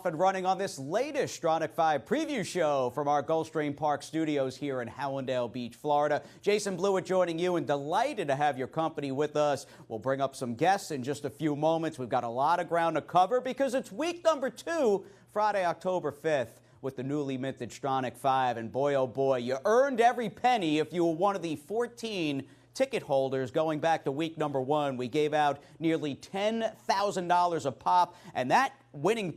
off and running on this latest Stronach 5 preview show from our Gulfstream Park studios here in Hallandale Beach, Florida. Jason Blewett joining you, and delighted to have your company with us. We'll bring up some guests in just a few moments. We've got a lot of ground to cover because it's week number 2, Friday, October 5th. With the newly minted Stronach 5, and boy, oh boy, you earned every penny if you were one of the 14 ticket holders. Going back to week number 1, we gave out nearly $10,000 a pop, and that winning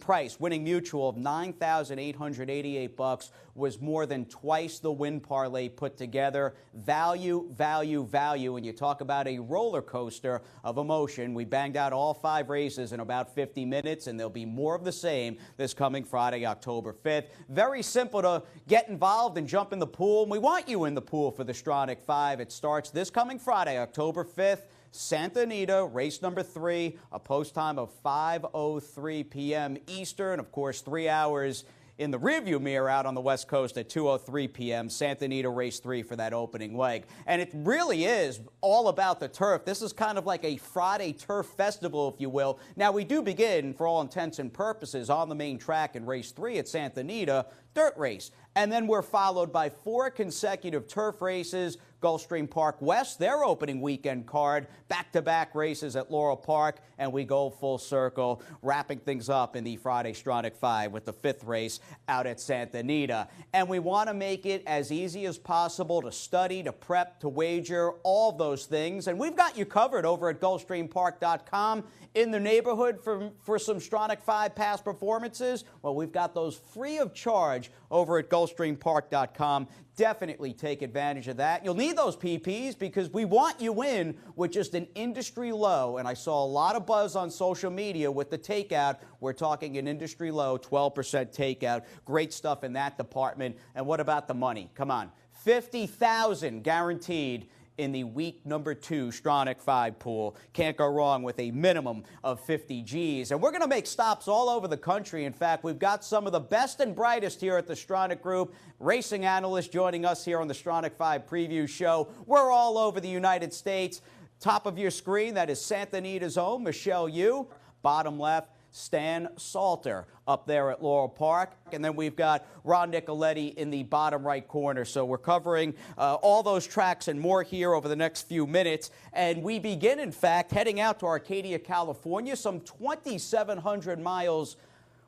mutual of $9,888 was more than twice the win parlay put together. Value, value, value. And you talk about a roller coaster of emotion. We banged out all 5 races in about 50 minutes, and there'll be more of the same this coming Friday, October 5th. Very simple to get involved and jump in the pool. And we want you in the pool for the Stronach 5. It starts this coming Friday, October 5th. Santa Anita, race number 3, a post time of 5:03 p.m. Eastern. Of course, 3 hours in the rearview mirror out on the West Coast at 2:03 p.m. Santa Anita, race 3 for that opening leg. And it really is all about the turf. This is kind of like a Friday turf festival, if you will. Now, we do begin, for all intents and purposes, on the main track in race 3 at Santa Anita, dirt race. And then we're followed by 4 consecutive turf races. Gulfstream Park West, their opening weekend card, back-to-back races at Laurel Park, and we go full circle, wrapping things up in the Friday Stronach 5 with the 5th race out at Santa Anita. And we want to make it as easy as possible to study, to prep, to wager, all those things. And we've got you covered over at GulfstreamPark.com. In the neighborhood for some Stronach 5 past performances, well, we've got those free of charge over at GulfstreamPark.com. Definitely take advantage of that. You'll need those PPs because we want you in with just an industry low. And I saw a lot of buzz on social media with the takeout. We're talking an industry low, 12% takeout. Great stuff in that department. And what about the money? Come on. $50,000 guaranteed in the week number 2 Stronach 5 pool. Can't go wrong with a minimum of 50 G's. And we're going to make stops all over the country. In fact, we've got some of the best and brightest here at the Stronach Group. Racing analysts joining us here on the Stronach 5 preview show. We're all over the United States. Top of your screen, that is Santa Anita's own Michelle Yu. Bottom left, Stan Salter up there at Laurel Park. And then we've got Ron Nicoletti in the bottom right corner. So we're covering all those tracks and more here over the next few minutes. And we begin, in fact, heading out to Arcadia, California, some 2,700 miles,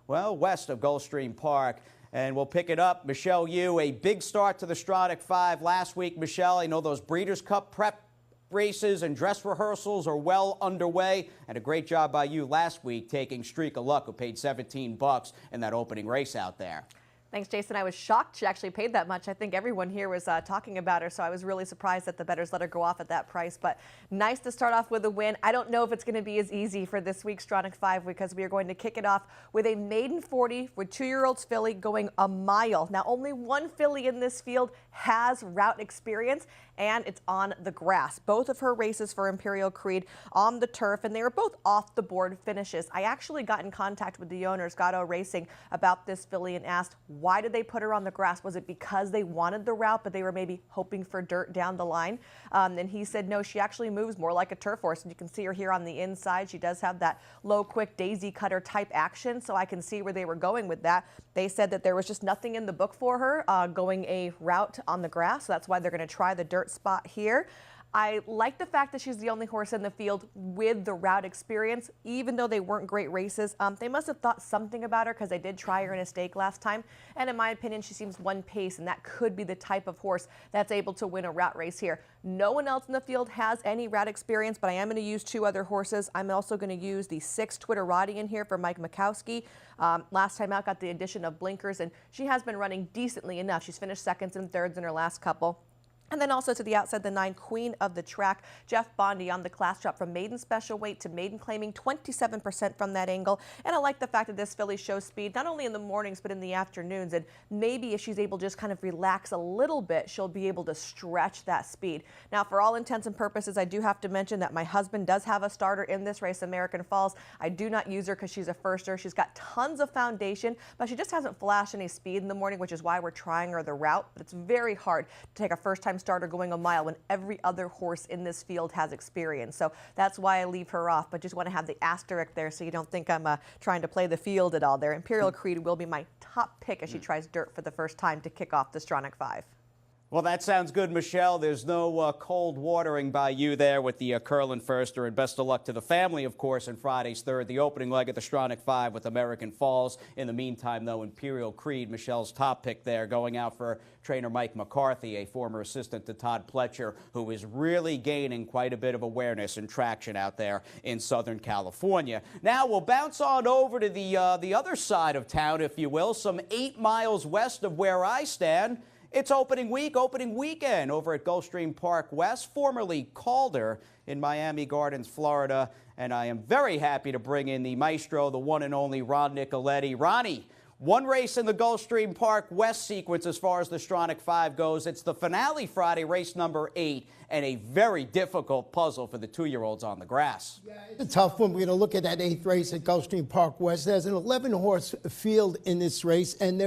well, west of Gulfstream Park. And we'll pick it up. Michelle Yu, a big start to the Stronach 5 last week. Michelle, I know those Breeders' Cup prep races and dress rehearsals are well underway, and a great job by you last week taking Streak of Luck, who paid $17 in that opening race out there. Thanks, Jason. I was shocked she actually paid that much. I think everyone here was talking about her, so I was really surprised that the bettors let her go off at that price. But nice to start off with a win. I don't know if it's going to be as easy for this week's Stronach 5 because we are going to kick it off with a maiden 40 with 2-year-old filly going a mile. Now, only one filly in this field has route experience, and it's on the grass. Both of her races for Imperial Creed on the turf, and they were both off-the-board finishes. I actually got in contact with the owners, Gatto Racing, about this filly and asked, why did they put her on the grass? Was it because they wanted the route, but they were maybe hoping for dirt down the line? And he said, no, she actually moves more like a turf horse. And you can see her here on the inside. She does have that low, quick daisy cutter type action, so I can see where they were going with that. They said that there was just nothing in the book for her going a route on the grass, so that's why they're going to try the dirt spot here. I like the fact that she's the only horse in the field with the route experience, even though they weren't great races. They must have thought something about her because they did try her in a stake last time. And in my opinion, she seems one pace, and that could be the type of horse that's able to win a route race here. No one else in the field has any route experience, but I am going to use 2 other horses. I'm also going to use the 6 Twitterati in here for Mike Makowski. Last time out, got the addition of blinkers, and she has been running decently enough. She's finished seconds and thirds in her last couple. And then also to the outside, the 9 Queen of the Track, Jeff Bondy on the class drop from maiden special weight to maiden claiming 27% from that angle. And I like the fact that this filly shows speed not only in the mornings but in the afternoons. And maybe if she's able to just kind of relax a little bit, she'll be able to stretch that speed. Now, for all intents and purposes, I do have to mention that my husband does have a starter in this race, American Falls. I do not use her because she's a firster. She's got tons of foundation, but she just hasn't flashed any speed in the morning, which is why we're trying her the route. But it's very hard to take a first-time starter going a mile when every other horse in this field has experience. So that's why I leave her off, but just want to have the asterisk there so you don't think I'm trying to play the field at all there. Imperial Creed will be my top pick as she tries dirt for the first time to kick off the Stronach 5. Well, that sounds good, Michelle. There's no cold watering by you there with the Curlin Firster, and best of luck to the family, of course, in Friday's third, the opening leg at the Stronach 5 with American Falls. In the meantime, though, Imperial Creed, Michelle's top pick there, going out for trainer Mike McCarthy, a former assistant to Todd Pletcher, who is really gaining quite a bit of awareness and traction out there in Southern California. Now we'll bounce on over to the other side of town, if you will, some 8 miles west of where I stand. It's opening weekend over at Gulfstream Park West, formerly Calder in Miami Gardens, Florida. And I am very happy to bring in the maestro, the one and only Ron Nicoletti. Ronnie, one race in the Gulfstream Park West sequence as far as the Stronach 5 goes. It's the finale Friday, race number 8, and a very difficult puzzle for the 2-year-olds on the grass. Yeah, it's a tough one. We're going to look at that 8th race at Gulfstream Park West. There's an 11-horse field in this race, and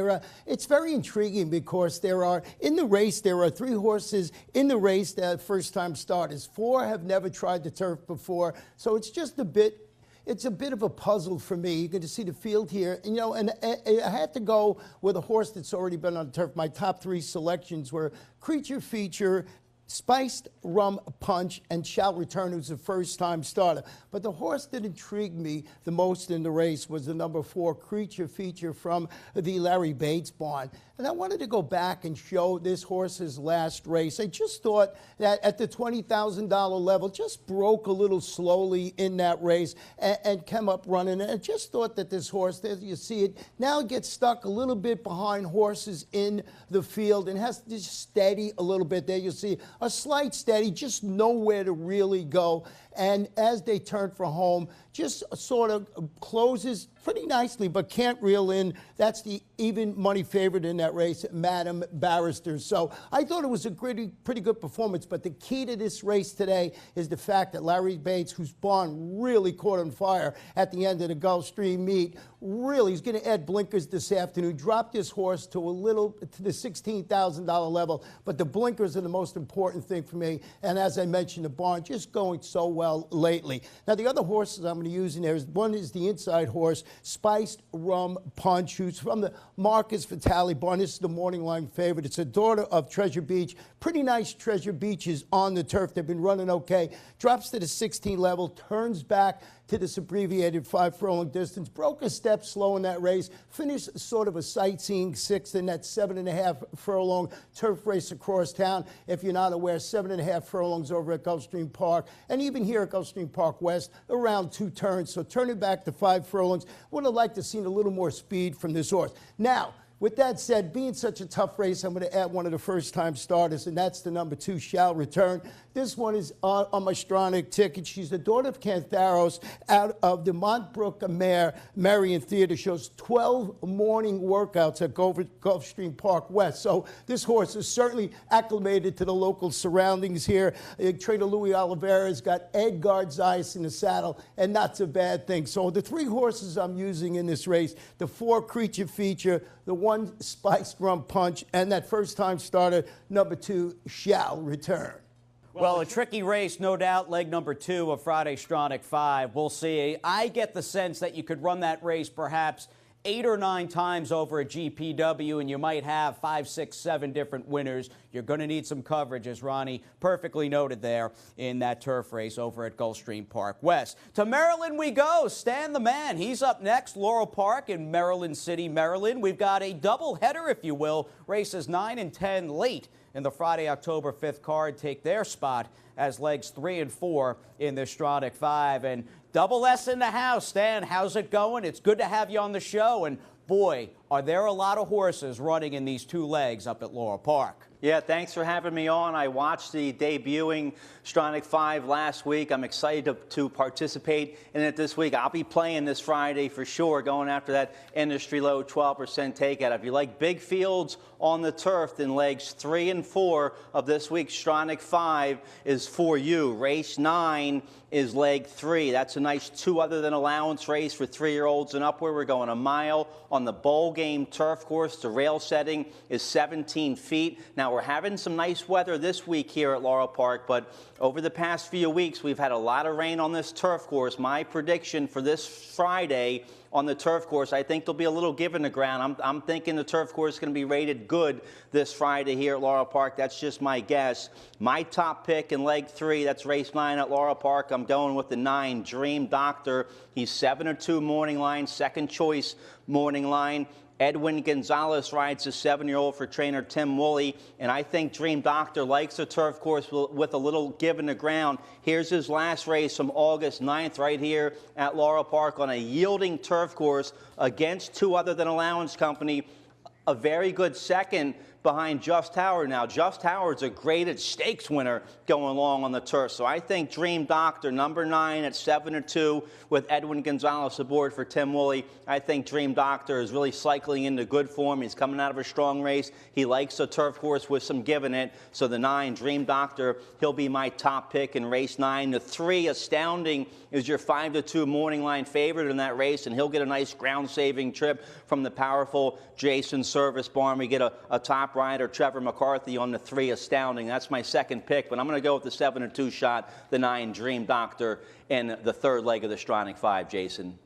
it's very intriguing because there are 3 horses in the race that first-time starters. 4 have never tried the turf before, so it's a bit of a puzzle for me. You're going to see the field here. And, I had to go with a horse that's already been on turf. My top 3 selections were Creature Feature, Spiced Rum Punch, and Shall Return, who's a first-time starter. But the horse that intrigued me the most in the race was the number 4 Creature Feature from the Larry Bates barn. And I wanted to go back and show this horse's last race. I just thought that at the $20,000 level, just broke a little slowly in that race and came up running. And I just thought that this horse, there you see it, now gets stuck a little bit behind horses in the field and has to just steady a little bit. There you see a slight steady, just nowhere to really go. And as they turn for home, just sort of closes pretty nicely, but can't reel in. That's the even money favorite in that race, Madam Barrister. So I thought it was a pretty good performance, but the key to this race today is the fact that Larry Bates, whose barn really caught on fire at the end of the Gulfstream meet, really, he's going to add blinkers this afternoon, drop this horse to the $16,000 level, but the blinkers are the most important thing for me, and as I mentioned, the barn just going so well lately. Now, the other horses I'm going to use in there one is the inside horse, Spiced Rum Punch, who's from the Marcus Vitale barn. This is the morning line favorite. It's a daughter of Treasure Beach. Pretty nice Treasure Beaches on the turf. They've been running okay. Drops to the 16 level, turns back to this abbreviated 5 furlong distance, broke a step slow in that race, finished sort of a sightseeing 6th in that 7.5 furlong turf race across town. If you're not aware, 7.5 furlongs over at Gulfstream Park, and even here at Gulfstream Park West, around 2 turns. So turning back to 5 furlongs, would have liked to see a little more speed from this horse. Now, with that said, being such a tough race, I'm going to add one of the first-time starters, and that's the number 2, Shall Return. This one is on my Stronach ticket. She's the daughter of Cantharos out of the Montbrook Mare Marion Theater. Shows 12 morning workouts at Gulfstream Park West. So this horse is certainly acclimated to the local surroundings here. Trainer Louis Oliveira's got Edgar Zeiss in the saddle, and that's a bad thing. So the 3 horses I'm using in this race, the 4 Creature Feature, the 1 Spiced Rum Punch, and that first-time starter, number 2, Shall Return. Well, a tricky race, no doubt, leg number 2 of Friday Stronach 5. We'll see. I get the sense that you could run that race perhaps 8 or 9 times over at GPW, and you might have 5, 6, 7 different winners. You're going to need some coverage, as Ronnie perfectly noted there in that turf race over at Gulfstream Park West. To Maryland we go. Stan the Man. He's up next. Laurel Park in Maryland City, Maryland. We've got a double header, if you will. Races 9 and 10 late in the Friday, October 5th card take their spot as legs 3 and 4 in the Stronach 5. And Double S in the house. Stan, how's it going? It's good to have you on the show. And boy, are there a lot of horses running in these 2 legs up at Laurel Park. Yeah, thanks for having me on. I watched the debuting Stronach 5 last week. I'm excited to participate in it this week. I'll be playing this Friday for sure, going after that industry low 12% takeout. If you like big fields on the turf, then legs 3 and 4 of this week's Stronach 5 is for you. Race 9 is leg 3. That's a nice 2 other than allowance race for 3-year-olds and upward. We're going a mile on the bowl game. game turf course. The rail setting is 17 feet. Now, we're having some nice weather this week here at Laurel Park, but over the past few weeks, we've had a lot of rain on this turf course. My prediction for this Friday on the turf course, I think there'll be a little give in the ground. I'm thinking the turf course is going to be rated good this Friday here at Laurel Park. That's just my guess. My top pick in leg 3, that's race 9 at Laurel Park. I'm going with the 9, Dream Doctor. He's 7-2 morning line, second choice morning line. Edwin Gonzalez rides the 7-year-old for trainer Tim Woolley, and I think Dream Doctor likes the turf course with a little give in the ground. Here's his last race from August 9th right here at Laurel Park on a yielding turf course against 2 other than Allowance Company. A very good second behind Just Howard. Now, Just Howard's a graded stakes winner going along on the turf. So I think Dream Doctor, number 9 at 7-2 with Edwin Gonzalez aboard for Tim Woolley. I think Dream Doctor is really cycling into good form. He's coming out of a strong race. He likes the turf course with some give in it. So the 9, Dream Doctor, he'll be my top pick in race 9. The 3, Astounding, is your 5-2 morning line favorite in that race, and he'll get a nice ground-saving trip from the powerful Jason Service Barn. We get a top rider, Trevor McCarthy, on the 3, Astounding. That's my second pick, but I'm going to go with the 7-2 shot, the 9, Dream Doctor, in the third leg of the Stronach 5, Jason.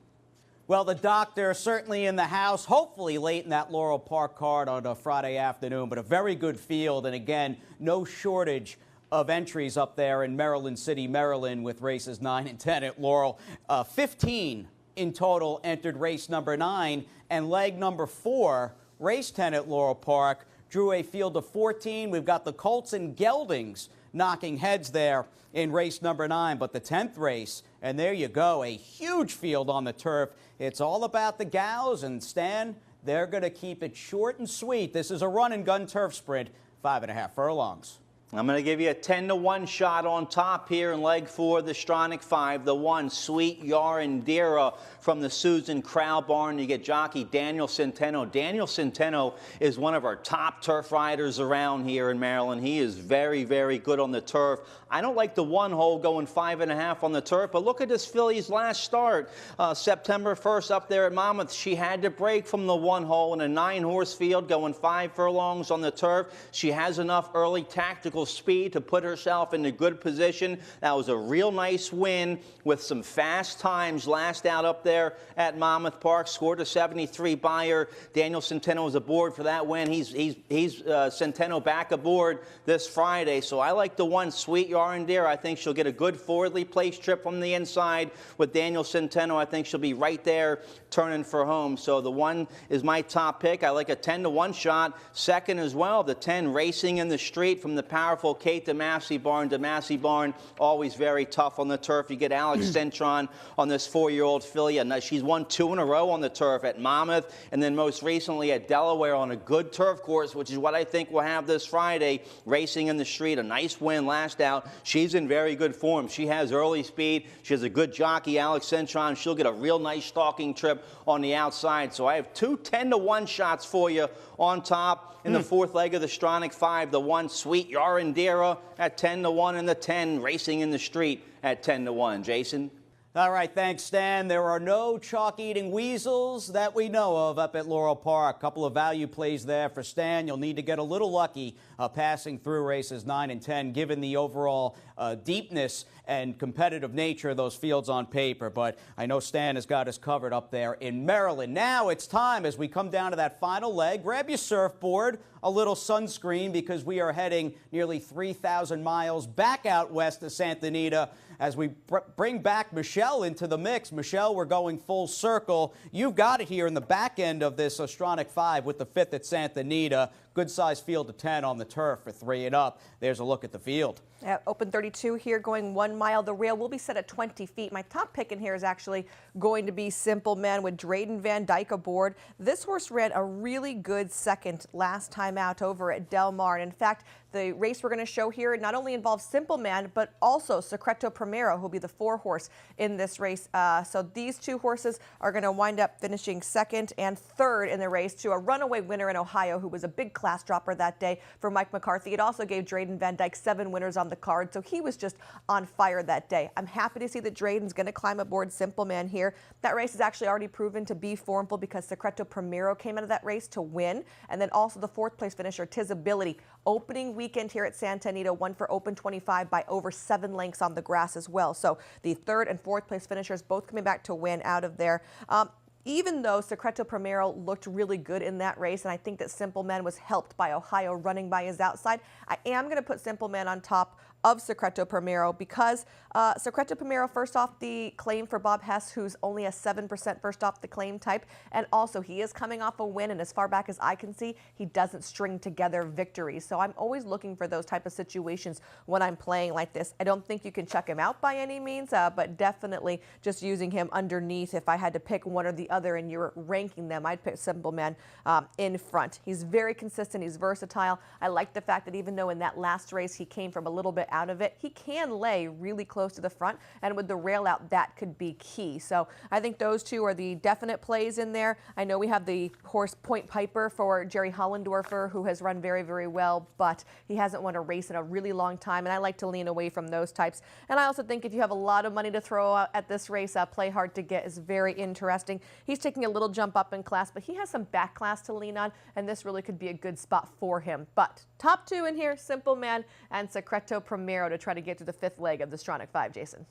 Well, the Doctor certainly in the house, hopefully late in that Laurel Park card on a Friday afternoon, but a very good field, and again, no shortage of entries up there in Maryland City, Maryland, with races 9 and 10 at Laurel. 15 in total entered race number 9, and leg number 4, race 10 at Laurel Park, drew a field of 14. We've got the Colts and Geldings knocking heads there in race number 9, but the 10th race, and there you go, a huge field on the turf. It's all about the gals, and Stan, they're going to keep it short and sweet. This is a run-and-gun turf sprint, 5.5 furlongs. I'm going to give you a 10-1 shot on top here in leg 4, the Stronach 5. The 1, Sweet Yarindira from the Susan Crow Barn. You get jockey Daniel Centeno. Daniel Centeno is one of our top turf riders around here in Maryland. He is very, very good on the turf. I don't like the 1 hole going 5.5 on the turf, but look at this filly's last start. September 1st up there at Monmouth. She had to break from the 1 hole in a 9-horse field going 5 furlongs on the turf. She has enough early tactical speed to put herself in a good position. That was a real nice win with some fast times last out up there at Monmouth Park. Scored a 73 buyer. Daniel Centeno was aboard for that win. He's Centeno back aboard this Friday. So I like the 1, Sweet Yarindira. I think she'll get a good forwardly placed trip from the inside with Daniel Centeno. I think she'll be right there turning for home. So the 1 is my top pick. I like a 10-1 shot. Second as well, the 10, Racing in the Street from the powerful Kate DeMassey Barn. DeMassey Barn, always very tough on the turf. You get Alex Centron on this 4-year-old filly. And she's won 2 in a row on the turf at Monmouth and then most recently at Delaware on a good turf course, which is what I think we'll have this Friday. Racing in the Street, a nice win last out. She's in very good form. She has early speed. She has a good jockey, Alex Centron. She'll get a real nice stalking trip on the outside. So I have 2 10-1 shots for you on top. In the 4th leg of the Stronach 5, the 1, Sweet Yarindira at 10-1, and the 10, Racing in the Street at 10-1. Jason? All right, thanks, Stan. There are no chalk-eating weasels that we know of up at Laurel Park. A couple of value plays there for Stan. You'll need to get a little lucky passing through races 9 and 10, given the overall deepness and competitive nature of those fields on paper. But I know Stan has got us covered up there in Maryland. Now it's time, as we come down to that final leg, grab your surfboard, a little sunscreen, because we are heading nearly 3,000 miles back out west to Santa Anita as we bring back Michelle into the mix. Michelle, we're going full circle. You've got it here in the back end of this Stronach 5 with the 5th at Santa Anita. Good-sized field of 10 on the turf for 3 and up. There's a look at the field. Yeah, open 32 here, going 1 mile. The rail will be set at 20 feet. My top pick in here is actually going to be Simple Man with Drayden Van Dyke aboard. This horse ran a really good second last time out over at Del Mar. And in fact, the race we're going to show here not only involves Simple Man, but also Secreto Primero, who'll be the 4 horse in this race. So these 2 horses are going to wind up finishing 2nd and 3rd in the race to a runaway winner in Ohio, who was a big class dropper that day for Mike McCarthy. It also gave Drayden Van Dyke 7 winners on the card, so he was just on fire that day. I'm happy to see that Drayden's going to climb aboard Simple Man here. That race is actually already proven to be formful because Secreto Primero came out of that race to win, and then also the 4th place finisher, Tizability. Opening weekend here at Santa Anita, won for Open 25 by over 7 lengths on the grass as well. So the 3rd and 4th place finishers both coming back to win out of there. Even though Secreto Primero looked really good in that race, and I think that Simple Man was helped by Ohio running by his outside, I am going to put Simple Man on top of Secreto Primero because Secreto Primero, first off, the claim for Bob Hess, who's only a 7% first off the claim type, and also he is coming off a win, and as far back as I can see, he doesn't string together victories. So I'm always looking for those type of situations when I'm playing like this. I don't think you can check him out by any means, but definitely just using him underneath. If I had to pick one or the other and you're ranking them, I'd pick Simple Man in front. He's very consistent. He's versatile. I like the fact that even though in that last race he came from a little bit out of it, he can lay really close to the front, and with the rail out, that could be key. So I think those 2 are the definite plays in there. I know we have the horse Point Piper for Jerry Hollendorfer, who has run very, very well, but he hasn't won a race in a really long time, and I like to lean away from those types. And I also think if you have a lot of money to throw out at this race, Play Hard to Get is very interesting. He's taking a little jump up in class, but he has some back class to lean on, and this really could be a good spot for him. But top 2 in here, Simple Man and Secreto Primero, to try to get to the 5th leg of the Stronach 5, Jason.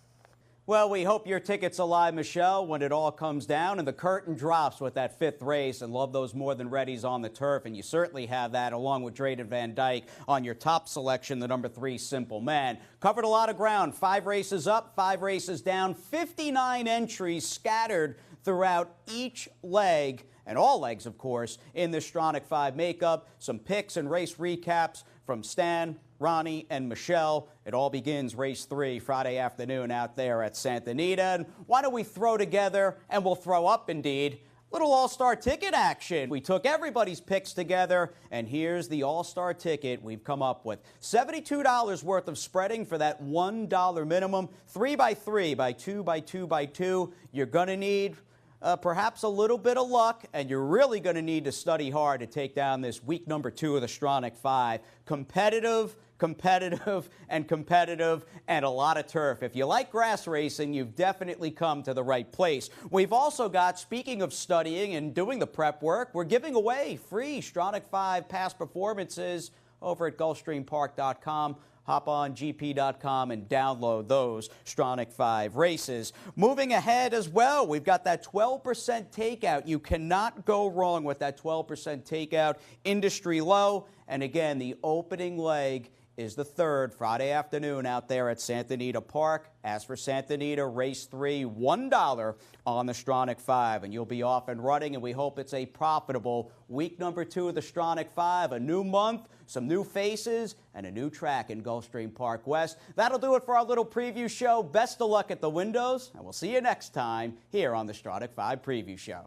Well, we hope your ticket's alive, Michelle, when it all comes down and the curtain drops with that 5th race, and love those more than readies on the turf. And you certainly have that along with Drayden Van Dyke on your top selection, the number 3 Simple Man. Covered a lot of ground, 5 races up, 5 races down, 59 entries scattered throughout each leg, and all legs, of course, in the Stronach 5 makeup. Some picks and race recaps from Stan, Ronnie, and Michelle. It all begins race 3 Friday afternoon out there at Santa Anita. And why don't we throw together, and we'll throw up indeed, little all-star ticket action. We took everybody's picks together, and here's the all-star ticket we've come up with. $72 worth of spreading for that $1 minimum. 3x3 by 2x2x2. You're going to need perhaps a little bit of luck, and you're really going to need to study hard to take down this week number 2 of the Stronach 5. Competitive, and a lot of turf. If you like grass racing, you've definitely come to the right place. We've also got, speaking of studying and doing the prep work, we're giving away free Stronach 5 past performances over at GulfstreamPark.com. Hop on gp.com and download those Stronach 5 races. Moving ahead as well, we've got that 12% takeout. You cannot go wrong with that 12% takeout, industry low. And again, the opening leg is the 3rd Friday afternoon out there at Santa Anita Park. As for Santa Anita, race 3, $1 on the Stronach 5, and you'll be off and running, and we hope it's a profitable week number 2 of the Stronach 5, a new month, some new faces, and a new track in Gulfstream Park West. That'll do it for our little preview show. Best of luck at the windows, and we'll see you next time here on the Stronach 5 Preview Show.